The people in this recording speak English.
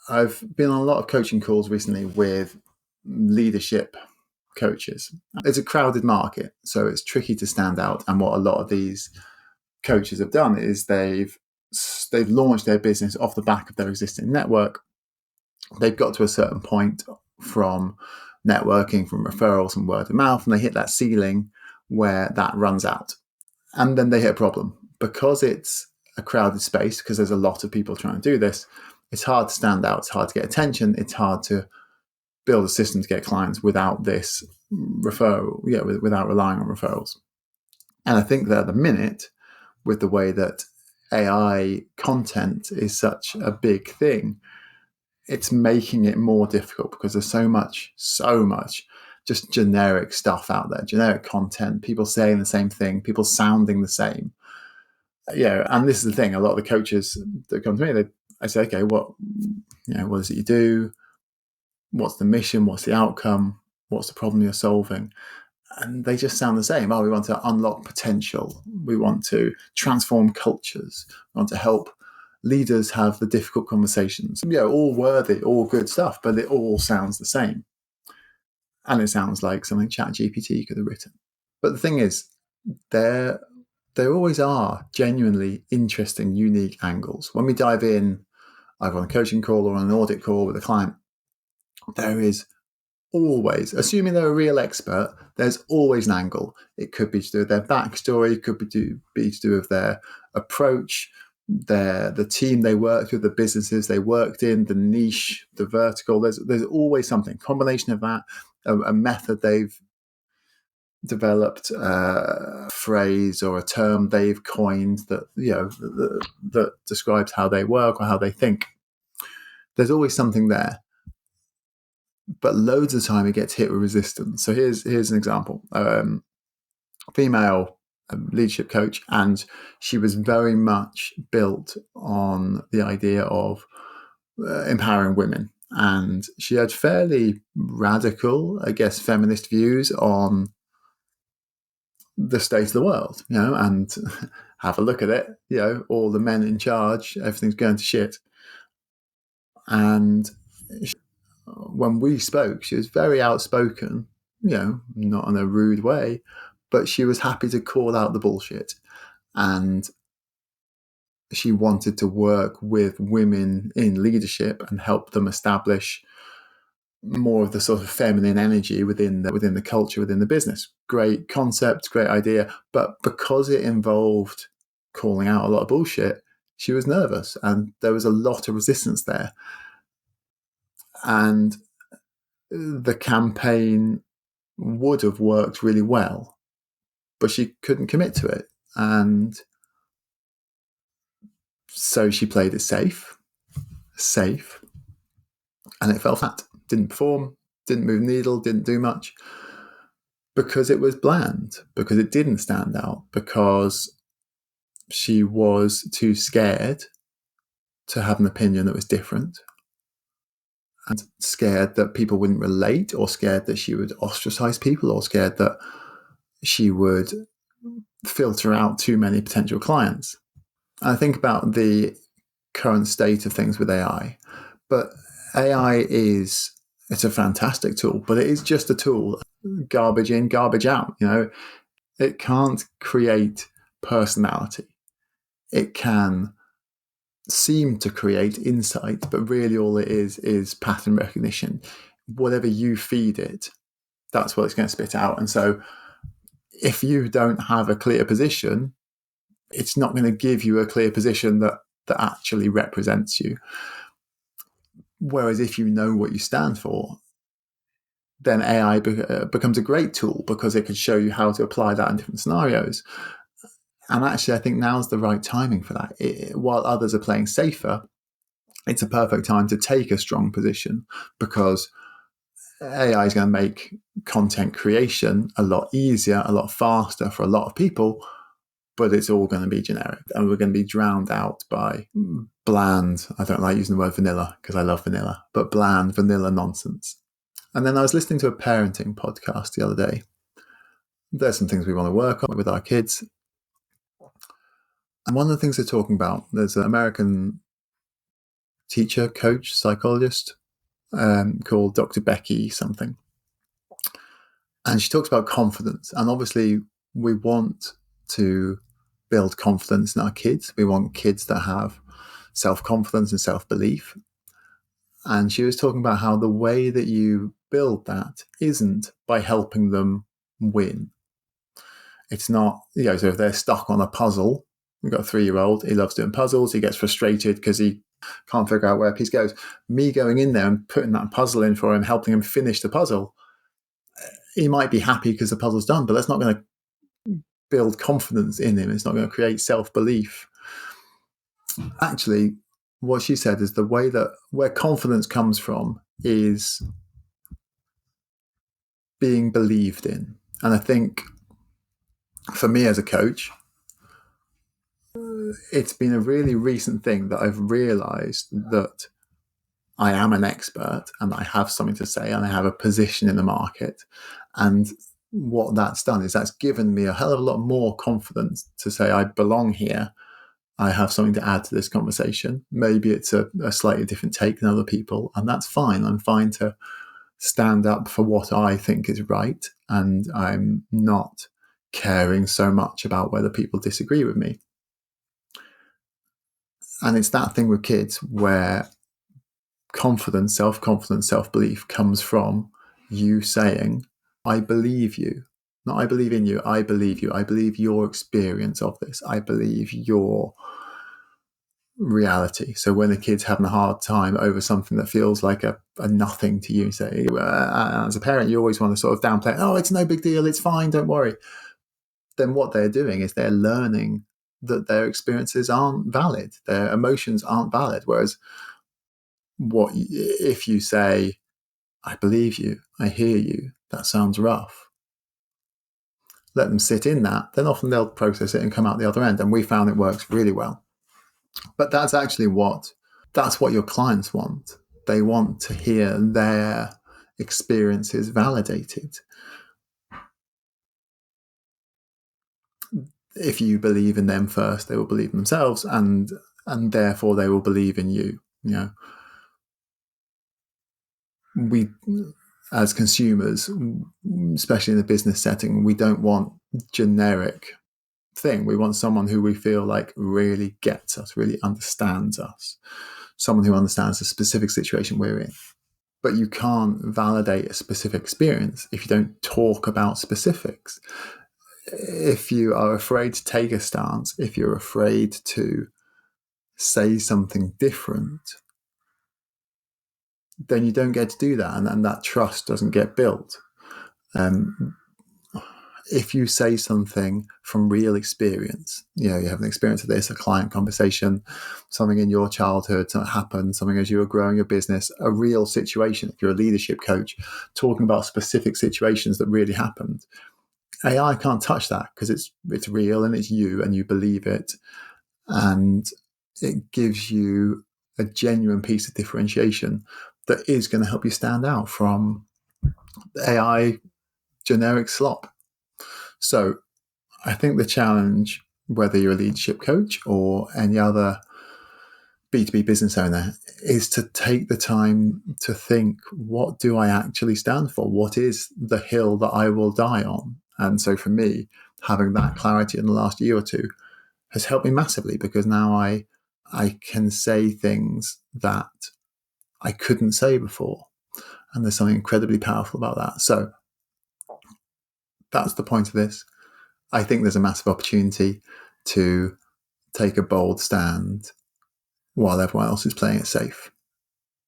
I've been on a lot of coaching calls recently with leadership coaches. It's a crowded market, so it's tricky to stand out. And what a lot of these coaches have done is they've launched their business off the back of their existing network. They've got to a certain point from networking, from referrals and word of mouth, and they hit that ceiling where that runs out. And then they hit a problem. Because it's a crowded space, because there's a lot of people trying to do this, it's hard to stand out, it's hard to get attention, it's hard to build a system to get clients without this referral, without relying on referrals. And I think that at the minute, with the way that AI content is such a big thing, it's making it more difficult because there's so much just generic stuff out there, generic content, people saying the same thing, people sounding the same. And this is the thing, a lot of the coaches that come to me, I say, okay, what is it you do? What's the mission? What's the outcome? What's the problem you're solving? And they just sound the same. Oh, we want to unlock potential. We want to transform cultures. We want to help leaders have the difficult conversations. All worthy, all good stuff, but it all sounds the same. And it sounds like something ChatGPT could have written. But the thing is, there always are genuinely interesting, unique angles. When we dive in, either on a coaching call or on an audit call with a client, there is always, assuming they're a real expert, there's always an angle. It could be to do with their backstory, it could be to do with their approach, the team they worked with, the businesses they worked in, the niche, the vertical. There's always something. Combination of that, a method they've developed, a phrase or a term they've coined that that describes how they work or how they think. There's always something there. But loads of the time it gets hit with resistance. So here's an example. Female leadership coach, and she was very much built on the idea of empowering women. And she had fairly radical, I guess, feminist views on the state of the world, and have a look at it, all the men in charge, everything's going to shit. And when we spoke, she was very outspoken, not in a rude way, but she was happy to call out the bullshit. And she wanted to work with women in leadership and help them establish more of the sort of feminine energy within the culture, within the business. Great concept, great idea. But because it involved calling out a lot of bullshit, she was nervous and there was a lot of resistance there. And the campaign would have worked really well, but she couldn't commit to it. And so she played it safe, and it fell flat. Didn't perform, didn't move the needle, didn't do much, because it was bland, because it didn't stand out, because she was too scared to have an opinion that was different, and scared that people wouldn't relate, or scared that she would ostracize people, or scared that she would filter out too many potential clients. And I think about the current state of things with AI, but AI it's a fantastic tool, but it is just a tool. Garbage in, garbage out. It can't create personality. It can seem to create insight, but really all it is pattern recognition. Whatever you feed it, that's what it's going to spit out. And so if you don't have a clear position, it's not going to give you a clear position that actually represents you. Whereas if you know what you stand for, then AI becomes a great tool because it can show you how to apply that in different scenarios. And actually, I think now's the right timing for that. While others are playing safer, it's a perfect time to take a strong position, because AI is going to make content creation a lot easier, a lot faster for a lot of people, but it's all going to be generic, and we're going to be drowned out by bland, I don't like using the word vanilla because I love vanilla, but bland vanilla nonsense. And then I was listening to a parenting podcast the other day. There's some things we want to work on with our kids. And one of the things they're talking about, there's an American teacher, coach, psychologist called Dr. Becky something. And she talks about confidence. And obviously, we want to build confidence in our kids. We want kids that have self-confidence and self-belief. And she was talking about how the way that you build that isn't by helping them win. It's not, so if they're stuck on a puzzle, we've got a 3-year-old, he loves doing puzzles, he gets frustrated because he can't figure out where a piece goes. Me going in there and putting that puzzle in for him, helping him finish the puzzle, he might be happy because the puzzle's done, but that's not going to build confidence in him. It's not going to create self-belief. Actually, what she said is the way that where confidence comes from is being believed in. And I think for me as a coach, it's been a really recent thing that I've realized that I am an expert and I have something to say and I have a position in the market. And what that's done is that's given me a hell of a lot more confidence to say I belong here. I have something to add to this conversation. Maybe it's a slightly different take than other people, and that's fine. I'm fine to stand up for what I think is right, and I'm not caring so much about whether people disagree with me. And it's that thing with kids where confidence, self-belief comes from you saying, I believe you. Not I believe in you, I believe you. I believe your experience of this. I believe your reality. So when the kid's having a hard time over something that feels like a nothing to you, say, as a parent, you always want to sort of downplay, oh, it's no big deal, it's fine, don't worry. Then what they're doing is they're learning that their experiences aren't valid, their emotions aren't valid. Whereas if you say, I believe you, I hear you, that sounds rough, let them sit in that, then often they'll process it and come out the other end. And we found it works really well. But that's actually what your clients want. They want to hear their experiences validated. If you believe in them first, they will believe in themselves, and therefore they will believe in you. We, as consumers, especially in the business setting, we don't want generic thing. We want someone who we feel like really gets us, really understands us, someone who understands the specific situation we're in. But you can't validate a specific experience if you don't talk about specifics. If you are afraid to take a stance, if you're afraid to say something different, then you don't get to do that, and that trust doesn't get built. If you say something from real experience, you have an experience of this, a client conversation, something in your childhood that happened, something as you were growing your business, a real situation. If you're a leadership coach, talking about specific situations that really happened, AI can't touch that because it's real and it's you and you believe it, and it gives you a genuine piece of differentiation that is going to help you stand out from AI generic slop. So I think the challenge, whether you're a leadership coach or any other B2B business owner, is to take the time to think, what do I actually stand for? What is the hill that I will die on? And so for me, having that clarity in the last year or two has helped me massively, because now I can say things that I couldn't say before. And there's something incredibly powerful about that. So that's the point of this. I think there's a massive opportunity to take a bold stand while everyone else is playing it safe.